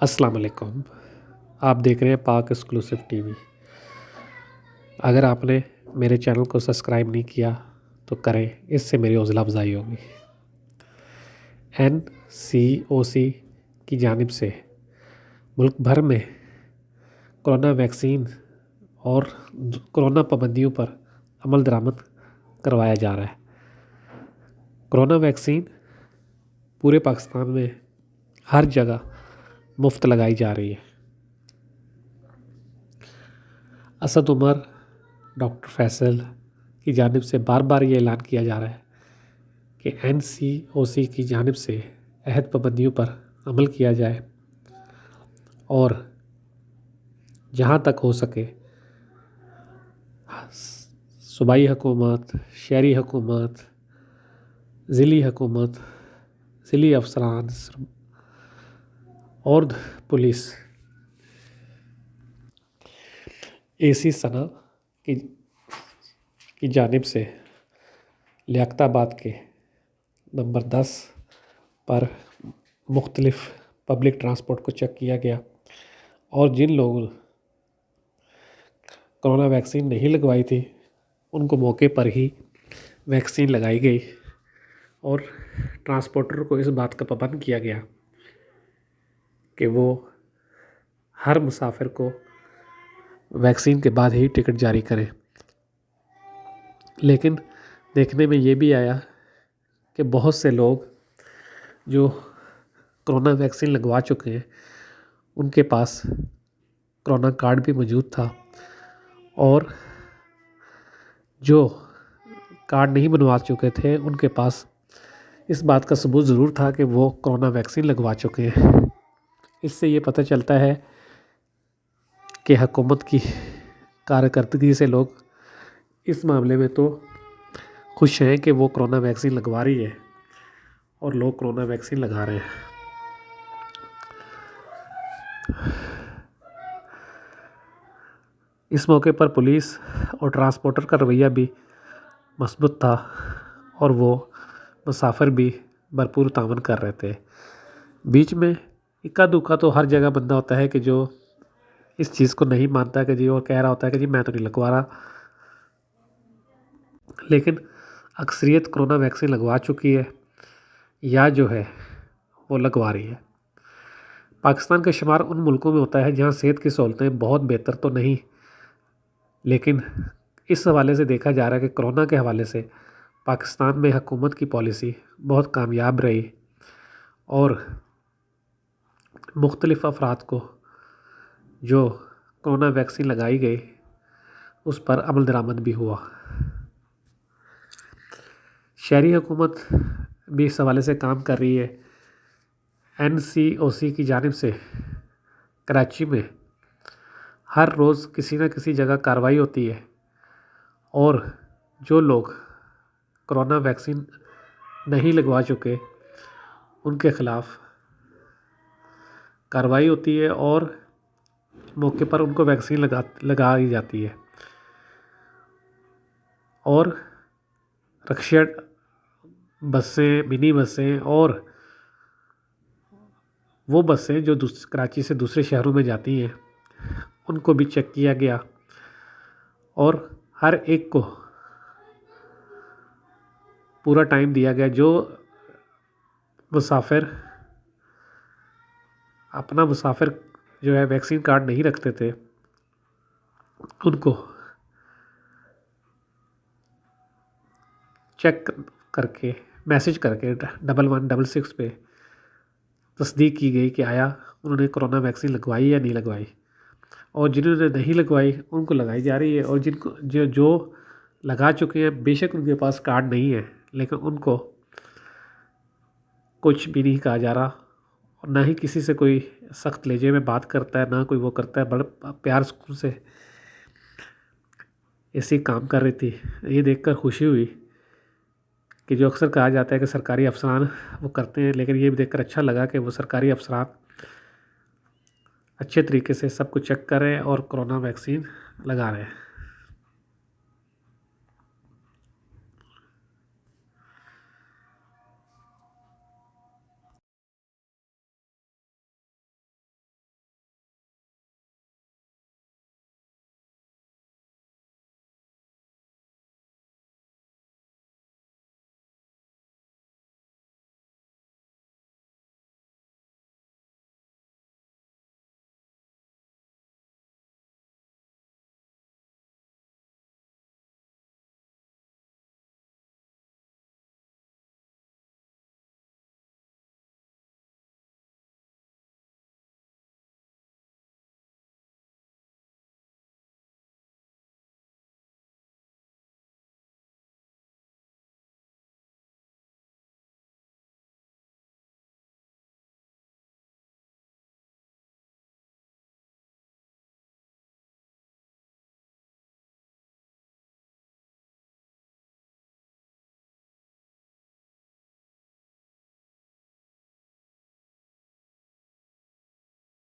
السلام علیکم، آپ دیکھ رہے ہیں پاک ایکسکلوسیو ٹی وی۔ اگر آپ نے میرے چینل کو سبسکرائب نہیں کیا تو کریں، اس سے میری حوصلہ افزائی ہوگی۔ NCOC کی جانب سے ملک بھر میں کرونا ویکسین اور کرونا پابندیوں پر عمل درآمد کروایا جا رہا ہے۔ کرونا ویکسین پورے پاکستان میں ہر جگہ مفت لگائی جا رہی ہے۔ اسد عمر، ڈاکٹر فیصل کی جانب سے بار بار یہ اعلان کیا جا رہا ہے کہ NCOC کی جانب سے عہد پابندیوں پر عمل کیا جائے اور جہاں تک ہو سکے صوبائی حکومت، شہری حکومت، ضلعی حکومت، ضلعی افسران اور پولیس AC ثنا کی جانب سے لیاقت آباد کے نمبر 10 پر مختلف پبلک ٹرانسپورٹ کو چیک کیا گیا اور جن لوگوں کرونا ویکسین نہیں لگوائی تھی ان کو موقع پر ہی ویکسین لگائی گئی اور ٹرانسپورٹر کو اس بات کا پابند کیا گیا کہ وہ ہر مسافر کو ویکسین کے بعد ہی ٹکٹ جاری کریں۔ لیکن دیکھنے میں یہ بھی آیا کہ بہت سے لوگ جو کرونا ویکسین لگوا چکے ہیں ان کے پاس کرونا کارڈ بھی موجود تھا، اور جو کارڈ نہیں بنوا چکے تھے ان کے پاس اس بات کا ثبوت ضرور تھا کہ وہ کرونا ویکسین لگوا چکے ہیں۔ اس سے یہ پتہ چلتا ہے کہ حکومت کی کارکردگی سے لوگ اس معاملے میں تو خوش ہیں کہ وہ کرونا ویکسین لگوا رہی ہے اور لوگ کرونا ویکسین لگا رہے ہیں۔ اس موقع پر پولیس اور ٹرانسپورٹر کا رویہ بھی مثبت تھا اور وہ مسافر بھی بھرپور تعاون کر رہے تھے۔ بیچ میں اکا دکا تو ہر جگہ بندہ ہوتا ہے کہ جو اس چیز کو نہیں مانتا کہ جی، اور کہہ رہا ہوتا ہے کہ جی میں تو نہیں لگوا رہا، لیکن اکثریت کرونا ویکسین لگوا چکی ہے یا جو ہے وہ لگوا رہی ہے۔ پاکستان کا شمار ان ملکوں میں ہوتا ہے جہاں صحت کی سہولتیں بہت بہتر تو نہیں، لیکن اس حوالے سے دیکھا جا رہا ہے کہ کرونا کے حوالے سے پاکستان میں حکومت کی پالیسی بہت کامیاب رہی اور مختلف افراد کو جو کرونا ویکسین لگائی گئی اس پر عمل درآمد بھی ہوا۔ شہری حکومت بھی اس حوالے سے کام کر رہی ہے۔ NCOC کی جانب سے کراچی میں ہر روز کسی نہ کسی جگہ کارروائی ہوتی ہے اور جو لوگ کرونا ویکسین نہیں لگوا چکے ان کے خلاف کارروائی ہوتی ہے اور موقع پر ان کو ویکسین لگائی جاتی ہے۔ اور رکشے، بسیں، منی بسیں اور وہ بسیں جو کراچی سے دوسرے شہروں میں جاتی ہیں ان کو بھی چیک کیا گیا اور ہر ایک کو پورا ٹائم دیا گیا۔ جو مسافر جو ہے ویکسین کارڈ نہیں رکھتے تھے ان کو چیک کر کے میسج کر کے 1166 پہ تصدیق کی گئی کہ آیا انہوں نے کرونا ویکسین لگوائی یا نہیں لگوائی، اور جنہوں نے نہیں لگوائی ان کو لگائی جا رہی ہے، اور جن کو جو لگا چکے ہیں بے شک ان کے پاس کارڈ نہیں ہے لیکن ان کو کچھ بھی نہیں کہا جا رہا، اور نہ ہی کسی سے کوئی سخت لہجے میں بات کرتا ہے، نہ کوئی وہ کرتا ہے، بڑے پیار سکون سے ایسے کام کر رہی تھی۔ یہ دیکھ کر خوشی ہوئی کہ جو اکثر کہا جاتا ہے کہ سرکاری افسران وہ کرتے ہیں، لیکن یہ بھی دیکھ کر اچھا لگا کہ وہ سرکاری افسران اچھے طریقے سے سب کو چیک کر رہے ہیں اور کرونا ویکسین لگا رہے ہیں۔